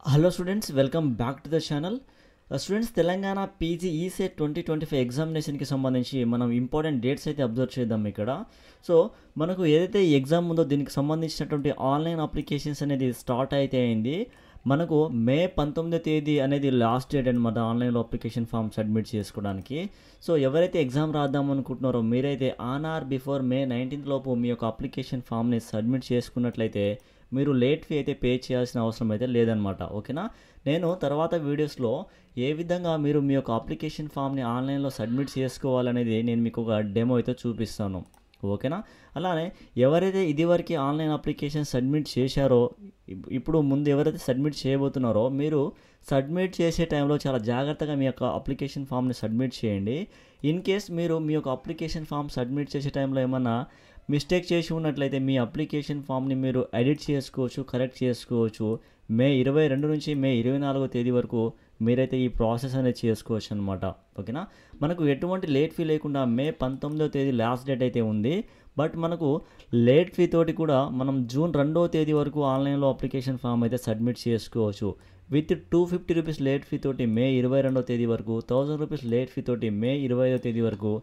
Hello students, welcome back to the channel. Students, Telangana PG ECET 2025 ఎగ్జామినేషన్కి సంబంధించి మనం important dates అయితే observe చేద్దాం ఇక్కడ. సో మనకు ఏదైతే ఈ ఎగ్జామ్ ఉందో దీనికి సంబంధించినటువంటి ఆన్లైన్ అప్లికేషన్స్ అనేది స్టార్ట్ అయితే అయింది. మనకు మే 19వ తేదీ అనేది లాస్ట్ డేట్ అనమాట ఆన్లైన్లో అప్లికేషన్ ఫామ్ సబ్మిట్ చేసుకోవడానికి. సో ఎవరైతే ఎగ్జామ్ రాద్దాం అనుకుంటున్నారో మీరైతే on are before May 19th లోపు మీ యొక్క అప్లికేషన్ ఫామ్ని సబ్మిట్ చేసుకున్నట్లయితే మీరు లేట్ ఫీ అయితే పే చేయాల్సిన అవసరం అయితే లేదనమాట. ఓకేనా, నేను తర్వాత వీడియోస్లో ఏ విధంగా మీరు మీ యొక్క అప్లికేషన్ ఫామ్ని ఆన్లైన్లో సబ్మిట్ చేసుకోవాలనేది నేను మీకు ఒక డెమో అయితే చూపిస్తాను. ఓకేనా, అలానే ఎవరైతే ఇదివరకు ఆన్లైన్ అప్లికేషన్ సబ్మిట్ చేశారో ఇప్పుడు ముందు ఎవరైతే సబ్మిట్ చేయబోతున్నారో మీరు సబ్మిట్ చేసే టైంలో చాలా జాగ్రత్తగా మీ యొక్క అప్లికేషన్ ఫామ్ని సబ్మిట్ చేయండి. ఇన్ కేస్ మీరు మీ యొక్క అప్లికేషన్ ఫామ్ సబ్మిట్ చేసే టైంలో ఏమన్నా మిస్టేక్ చేసి ఉన్నట్లయితే మీ అప్లికేషన్ ఫామ్ని మీరు ఎడిట్ చేసుకోవచ్చు, కరెక్ట్ చేసుకోవచ్చు. మే 22 నుంచి మే 24వ తేదీ వరకు మీరైతే ఈ ప్రాసెస్ అనేది చేసుకోవచ్చు అనమాట. ఓకేనా, మనకు ఎటువంటి లేట్ ఫీ లేకుండా మే 19వ తేదీ లాస్ట్ డేట్ అయితే ఉంది. బట్ మనకు లేట్ ఫీ తోటి కూడా మనం జూన్ 2వ తేదీ వరకు ఆన్లైన్లో అప్లికేషన్ ఫామ్ అయితే సబ్మిట్ చేసుకోవచ్చు. విత్ 250 రూపీస్ లేట్ ఫీ తోటి మే 22వ తేదీ వరకు, 1000 రూపీస్ లేట్ ఫీ తోటి మే 25వ తేదీ వరకు,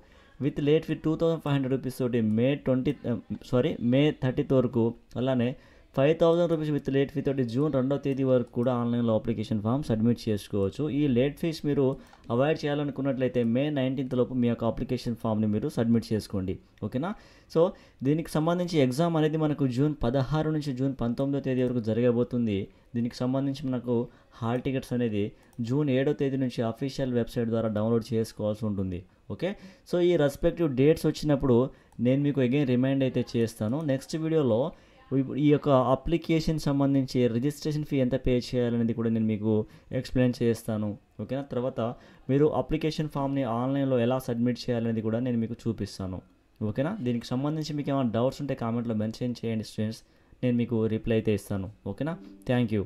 విత్ లేట్ ఫీ 2500 రూపీస్ తోటి మే 30th వరకు, అలానే 5000 రూపీస్ విత్ లేట్ ఫీ తోటి జూన్ 2వ తేదీ వరకు కూడా ఆన్లైన్లో అప్లికేషన్ ఫామ్ సబ్మిట్ చేసుకోవచ్చు. ఈ లేట్ ఫీస్ మీరు అవాయిడ్ చేయాలనుకున్నట్లయితే మే 19th లోపు మీ యొక్క అప్లికేషన్ ఫామ్ని మీరు సబ్మిట్ చేసుకోండి. ఓకేనా, సో దీనికి సంబంధించి ఎగ్జామ్ అనేది మనకు జూన్ 16 నుంచి జూన్ 19వ తేదీ వరకు జరగబోతుంది. దీనికి సంబంధించి మనకు హాల్ టికెట్స్ అనేది జూన్ 7వ తేదీ నుంచి అఫీషియల్ వెబ్సైట్ ద్వారా డౌన్లోడ్ చేసుకోవాల్సి ఉంటుంది. ఓకే, సో ఈ రెస్పెక్టివ్ డేట్స్ వచ్చినప్పుడు నేను మీకు అగైన్ రిమైండ్ అయితే చేస్తాను. నెక్స్ట్ వీడియోలో ఈ యొక్క అప్లికేషన్ సంబంధించి రిజిస్ట్రేషన్ ఫీ ఎంత పే చేయాలనేది కూడా నేను మీకు ఎక్స్ప్లెయిన్ చేస్తాను. ఓకేనా, తర్వాత మీరు అప్లికేషన్ ఫామ్ని ఆన్లైన్లో ఎలా సబ్మిట్ చేయాలనేది కూడా నేను మీకు చూపిస్తాను. ఓకేనా, దీనికి సంబంధించి మీకు ఏమైనా డౌట్స్ ఉంటే కామెంట్లో మెన్షన్ చేయండి స్టూడెంట్స్, నేను మీకు రిప్లై అయితే ఇస్తాను. ఓకేనా, థ్యాంక్ యూ.